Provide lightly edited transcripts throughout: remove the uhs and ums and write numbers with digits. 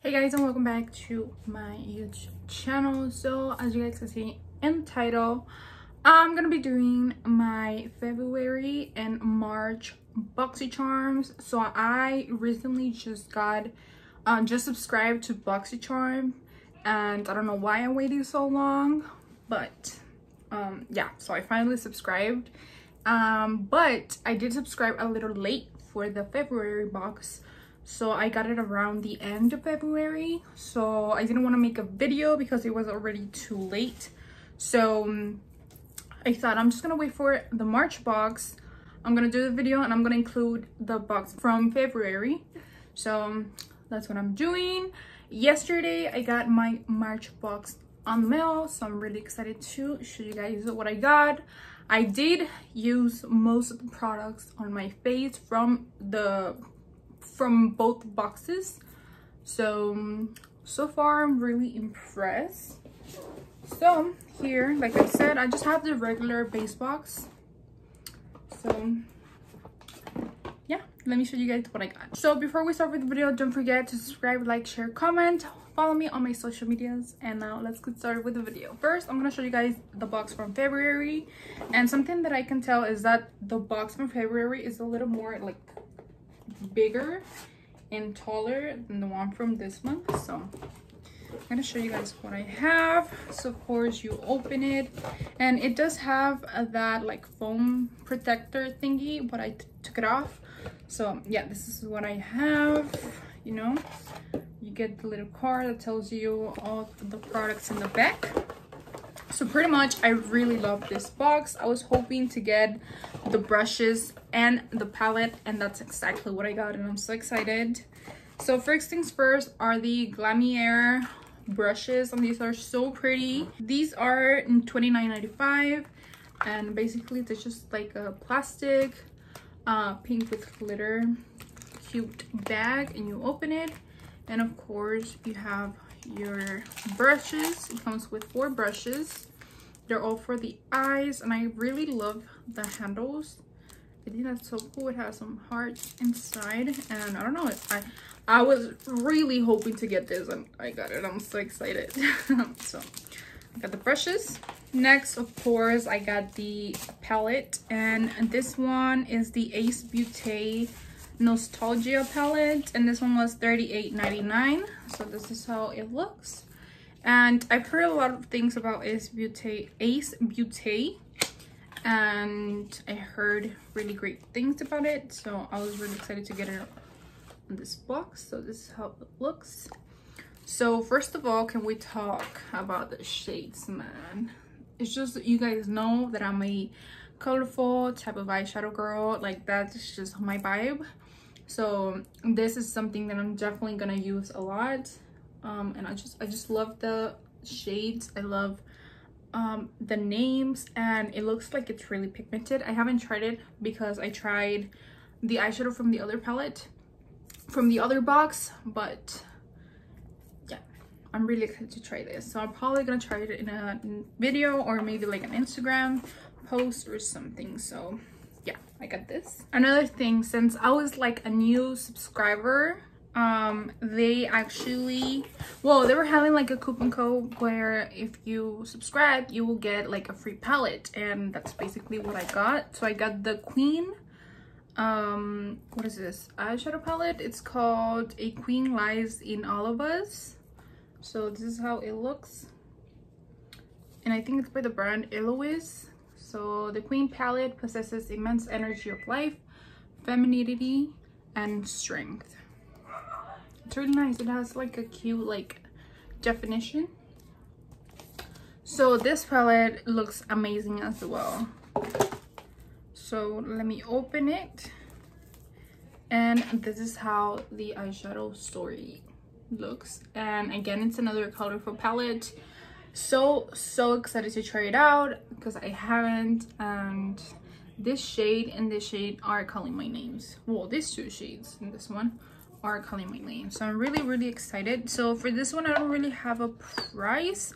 Hey guys, and welcome back to my YouTube channel. So as you guys can see in the title, I'm gonna be doing my February and March Boxycharms. So I recently just subscribed to Boxycharm, and I don't know why I waited so long, but yeah, so I finally subscribed. But I did subscribe a little late for the February box. So I got it around the end of February, so I didn't want to make a video because it was already too late. So I thought I'm just gonna wait for the March box. I'm gonna do the video and I'm gonna include the box from February. So that's what I'm doing. Yesterday I got my March box on the mail, so I'm really excited to show you guys what I got. I did use most of the products on my face from both boxes, so far I'm really impressed. So here, like I said, I just have the regular base box. So yeah, let me show you guys what I got. So before we start with the video, don't forget to subscribe, like, share, comment, follow me on my social medias, and now let's get started with the video. First, I'm gonna show you guys the box from February, and something that I can tell is that the box from February is a little more like bigger and taller than the one from this month. So I'm gonna show you guys what I have. So of course you open it, and it does have that like foam protector thingy, but I took it off. So yeah, this is what I have. You know, you get the little card that tells you all the products in the back. So pretty much I really love this box. I was hoping to get the brushes and the palette, and that's exactly what I got, and I'm so excited. So first things first are the Glamier brushes, and these are so pretty. These are in $29.95, and basically they're just like a plastic pink with glitter cute bag, and you open it, and of course you have your brushes. It comes with 4 brushes. They're all for the eyes, and I really love the handles. I think that's so cool. It has some hearts inside, and I don't know, I was really hoping to get this, and I got it. I'm so excited. So I got the brushes. Next, of course, I got the palette, and this one is the Ace Beauté Nostalgia palette, and this one was $38.99. so this is how it looks, and I've heard a lot of things about Ace Beauté, and I heard really great things about it, so I was really excited to get it in this box. So this is how it looks. So first of all, can we talk about the shades, man? It's just, you guys know that I'm a colorful type of eyeshadow girl, like that's just my vibe. So this is something that I'm definitely gonna use a lot, and I just love the shades. I love the names, and it looks like it's really pigmented. I haven't tried it because I tried the eyeshadow from the other palette from the other box, but yeah, I'm really excited to try this. So I'm probably gonna try it in a video, or maybe like an Instagram post or something. So yeah, I got this. Another thing, since I was like a new subscriber, they actually, well, they were having like a coupon code where if you subscribe you will get like a free palette, and that's basically what I got. So I got the Queen, what is this, eyeshadow palette. It's called A Queen Lies in All of Us. So this is how it looks, and I think it's by the brand Eloise. So the Queen palette possesses immense energy of life, femininity, and strength. It's really nice. It has like a cute like definition. So this palette looks amazing as well. So let me open it, and this is how the eyeshadow story looks. And again, it's another colorful palette. So excited to try it out because I haven't, and this shade and this shade are calling my names. Well, these 2 shades and this one are calling my name, so I'm really excited. So for this one I don't really have a price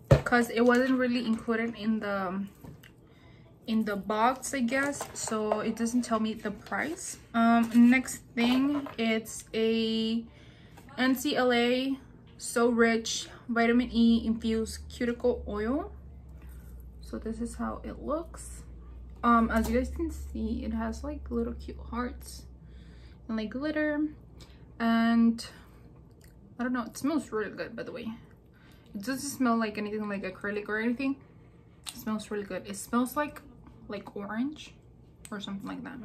because it wasn't really included in the box, I guess, so it doesn't tell me the price. Next thing, it's a NCLA So Rich Vitamin E Infused Cuticle Oil. So this is how it looks. As you guys can see, it has like little cute hearts and like glitter, and I don't know, it smells really good, by the way. It doesn't smell like anything like acrylic or anything. It smells really good. It smells like orange or something like that.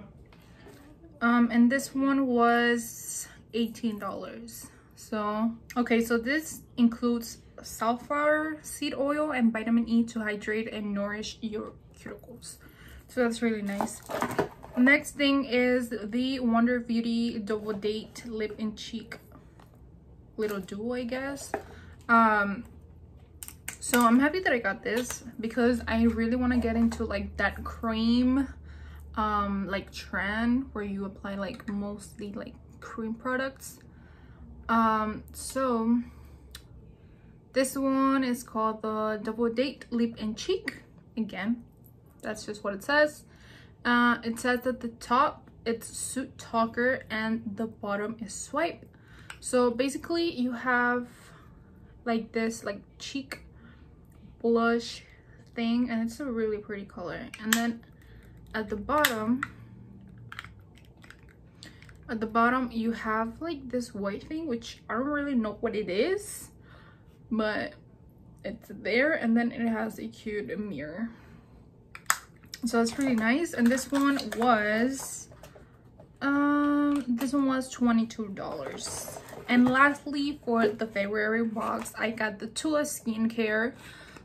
And this one was $18. So okay, so this includes safflower seed oil and vitamin E to hydrate and nourish your cuticles. So that's really nice. Next thing is the Wonder Beauty Double Date Lip and Cheek little duo, I guess. So I'm happy that I got this because I really want to get into like that cream like trend where you apply like mostly like cream products. So this one is called the Double Date Lip and Cheek. Again, that's just what it says. It says at the top it's Suit Talker and the bottom is Swipe. So basically you have like this like cheek blush thing, and it's a really pretty color. And then at the bottom you have like this white thing, which I don't really know what it is, but it's there. And then it has a cute mirror, so that's pretty nice. And this one was $22. And lastly, for the February box, I got the Tula Skincare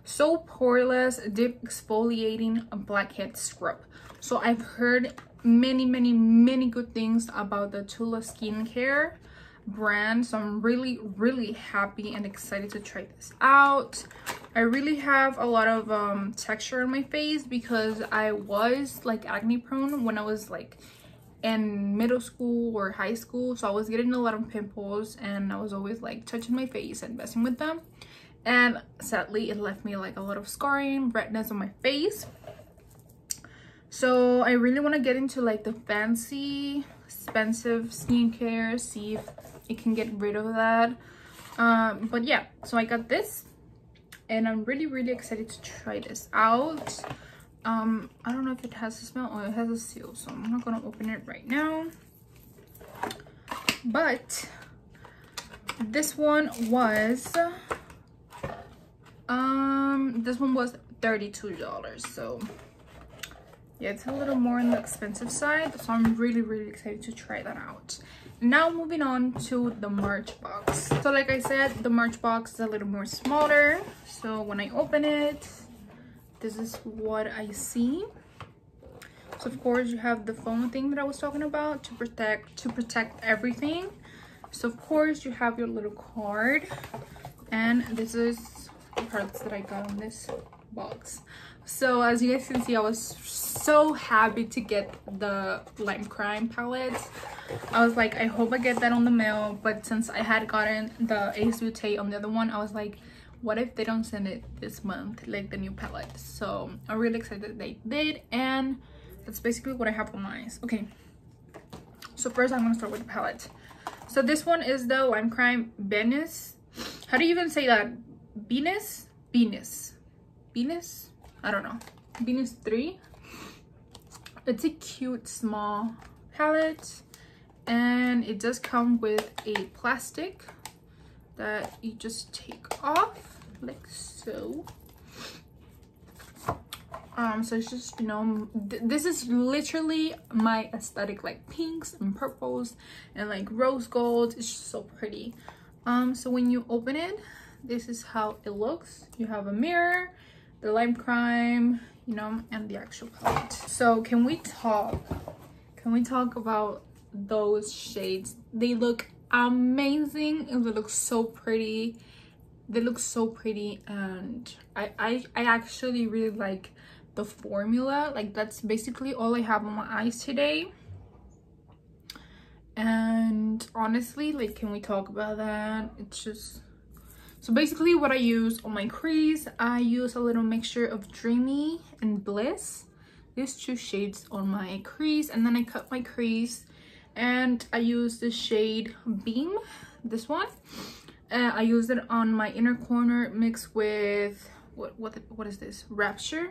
So Poreless Deep Exfoliating Blackhead Scrub. So I've heard many good things about the Tula Skincare brand, so I'm really happy and excited to try this out. I really have a lot of texture on my face because I was like acne prone when I was like in middle school or high school, so I was getting a lot of pimples and I was always like touching my face and messing with them, and sadly it left me like a lot of scarring, redness on my face. So I really want to get into like the fancy expensive skincare, see if it can get rid of that. But yeah, so I got this and I'm really excited to try this out. I don't know if it has a smell or it has a seal, so I'm not gonna open it right now. But this one was $32. So yeah, it's a little more on the expensive side, so I'm really excited to try that out. Now moving on to the March box. So like I said, the March box is a little more smaller, so when I open it, this is what I see. So of course you have the foam thing that I was talking about to protect everything. So of course you have your little card, and this is the parts that I got on this box. So as you guys can see, I was so happy to get the Lime Crime palette. I was like, I hope I get that on the mail, but since I had gotten the Ace Beauté on the other one, I was like, what if they don't send it this month, like the new palette? So I'm really excited that they did, and that's basically what I have on my eyes. Okay, so first I'm gonna start with the palette. So this one is the Lime Crime Venus. How do you even say that? Venus? I don't know. Venus 3. It's a cute small palette, and it does come with a plastic that you just take off like so. So it's just, you know, this is literally my aesthetic, like pinks and purples and like rose gold. It's just so pretty. So when you open it, this is how it looks. You have a mirror, the Lime Crime, you know, and the actual palette. So can we talk about those shades? They look amazing and they look so pretty. And I actually really like the formula. Like, that's basically all I have on my eyes today. And honestly, like, can we talk about that? It's just, so basically what I use on my crease, I use a little mixture of Dreamy and Bliss, these two shades on my crease, and then I cut my crease and I use the shade Beam, this one. I used it on my inner corner mixed with what is this, Rapture.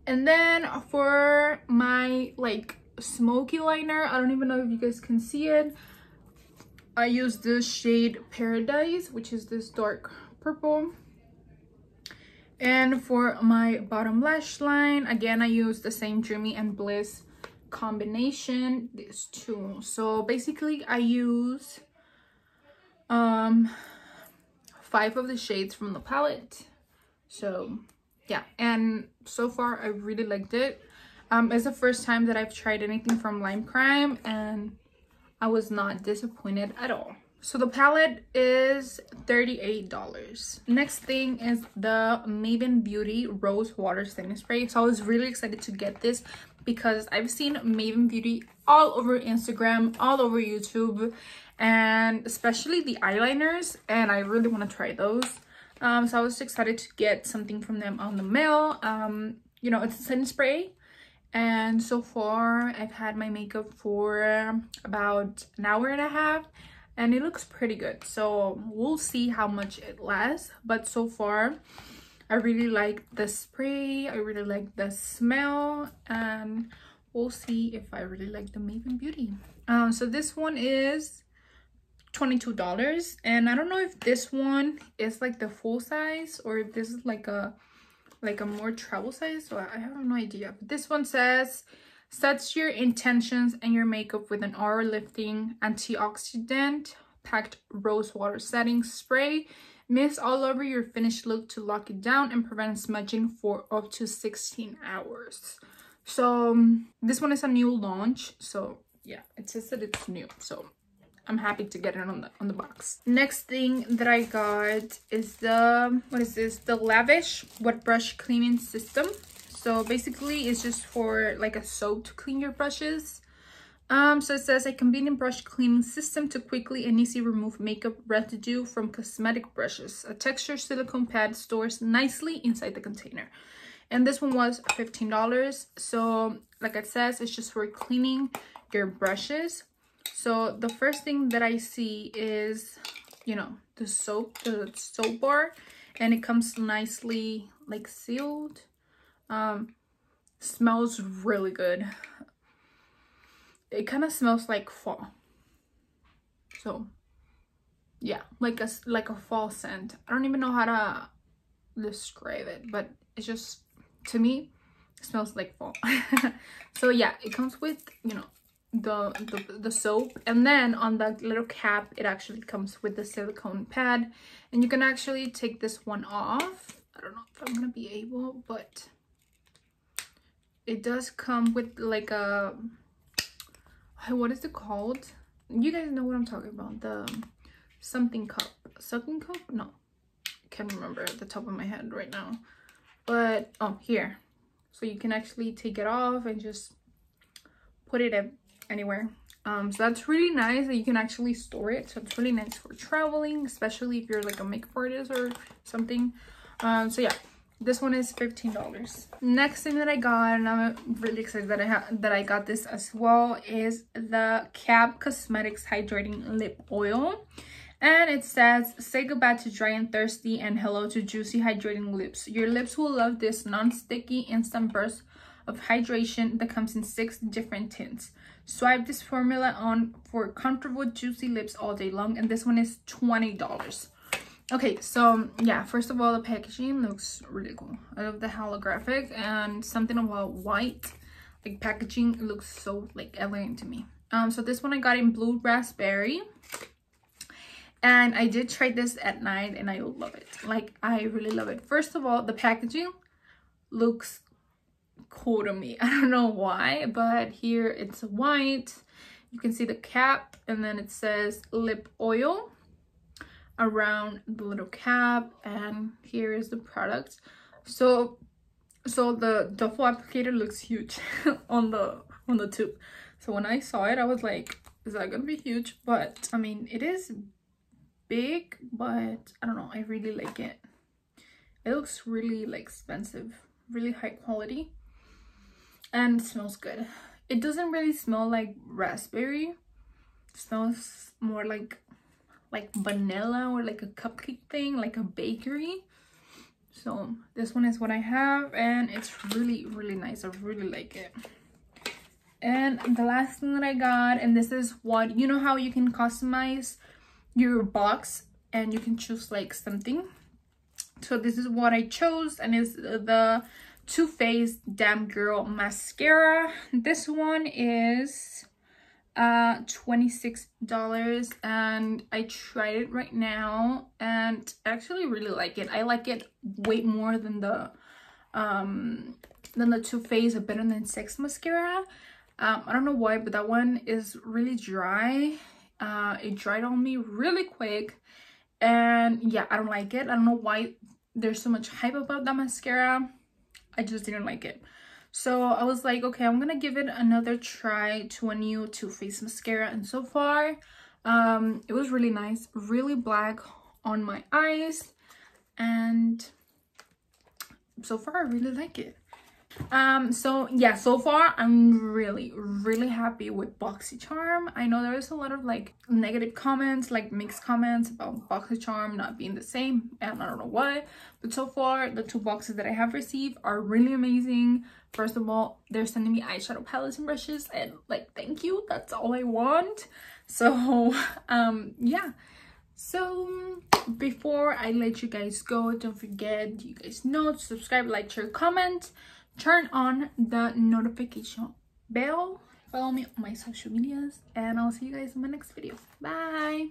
And then for my like smoky liner, I don't even know if you guys can see it, I use the shade Paradise, which is this dark purple. And for my bottom lash line, again, I use the same Dreamy and Bliss combination, these two. So basically I use 5 of the shades from the palette. So yeah, and so far I really liked it. It's the first time that I've tried anything from Lime Crime, and I was not disappointed at all. So the palette is $38. Next thing is the Maven Beauty Rose Water Setting Spray. So I was really excited to get this because I've seen Maven Beauty all over Instagram, all over YouTube, and especially the eyeliners, and I really want to try those. So I was excited to get something from them on the mail. You know, it's a setting spray, and so far I've had my makeup for about an hour and a half, and it looks pretty good. So we'll see how much it lasts, but so far I really like the spray, I really like the smell, and we'll see if I really like the Maven Beauty. So this one is $22, and I don't know if this one is like the full size or if this is like a more travel size, so I have no idea. But this one says, sets your intentions and your makeup with an aura lifting antioxidant packed rose water setting spray. Mist all over your finished look to lock it down and prevent smudging for up to 16 hours. So this one is a new launch, so yeah, it says that it's new, so I'm happy to get it on the box. Next thing that I got is the, what is this? The Lavish wet brush cleaning system. So basically it's just for like a soap to clean your brushes. So it says a convenient brush cleaning system to quickly and easily remove makeup residue from cosmetic brushes. A textured silicone pad stores nicely inside the container. And this one was $15. So like it says, it's just for cleaning your brushes. So the first thing that I see is, you know, the soap bar, and it comes nicely like sealed. Smells really good. It kind of smells like fall. So yeah, like a fall scent. I don't even know how to describe it, but it's just, to me, it smells like fall. So yeah, it comes with, you know, the soap, and then on the little cap it actually comes with the silicone pad, and you can actually take this one off. I don't know if I'm gonna be able, but it does come with like a, what is it called? You guys know what I'm talking about, the something cup, sucking cup? No, I can't remember at the top of my head right now, but oh, here. So you can actually take it off and just put it anywhere. So that's really nice that you can actually store it. So it's really nice for traveling, especially if you're like a makeup artist or something. So yeah, this one is $15. Next thing that I got, and I'm really excited that I got this as well, is the Cosmetics Hydrating Lip Oil. And it says, say goodbye to dry and thirsty and hello to juicy hydrating lips. Your lips will love this non-sticky instant burst of hydration that comes in 6 different tints. Swipe this formula on for comfortable juicy lips all day long, and this one is $20. Okay, so yeah, first of all, the packaging looks really cool. I love the holographic, and something about white like packaging looks so like elegant to me. So this one I got in blue raspberry, and I did try this at night and I love it. Like, I really love it. First of all, the packaging looks cool to me. I don't know why, but here it's white. You can see the cap, and then it says lip oil around the little cap, and here is the product. So the duffel applicator looks huge on the tube. So when I saw it, I was like, is that gonna be huge? But I mean, it is big, but I don't know, I really like it. It looks really like expensive, really high quality, and it smells good. it doesn't really smell like raspberry. It smells more like vanilla, or like a cupcake thing, like a bakery. So this one is what I have, and it's really nice. I really like it. And the last thing that I got, and this is what, you know how you can customize your box and you can choose like something. So this is what I chose, and it's the Too Faced Damn Girl mascara. This one is $26, and I tried it right now and I actually really like it. I like it way more than the Too Faced Better Than Sex mascara. I don't know why, but that one is really dry. It dried on me really quick, and yeah, I don't like it. I don't know why there's so much hype about that mascara. I just didn't like it. So I was like, okay, I'm gonna give it another try to a new Too Faced mascara, and so far it was really nice, really black on my eyes, and so far I really like it. So yeah, so far I'm really happy with Boxycharm. I know there's a lot of like negative comments, like mixed comments about Boxycharm not being the same, and I don't know why, but so far the 2 boxes that I have received are really amazing. First of all, they're sending me eyeshadow palettes and brushes, and like, thank you, that's all I want. So yeah. So before I let you guys go, don't forget, you guys know, to subscribe, like, share, comment, turn on the notification bell, follow me on my social medias, and I'll see you guys in my next video. Bye.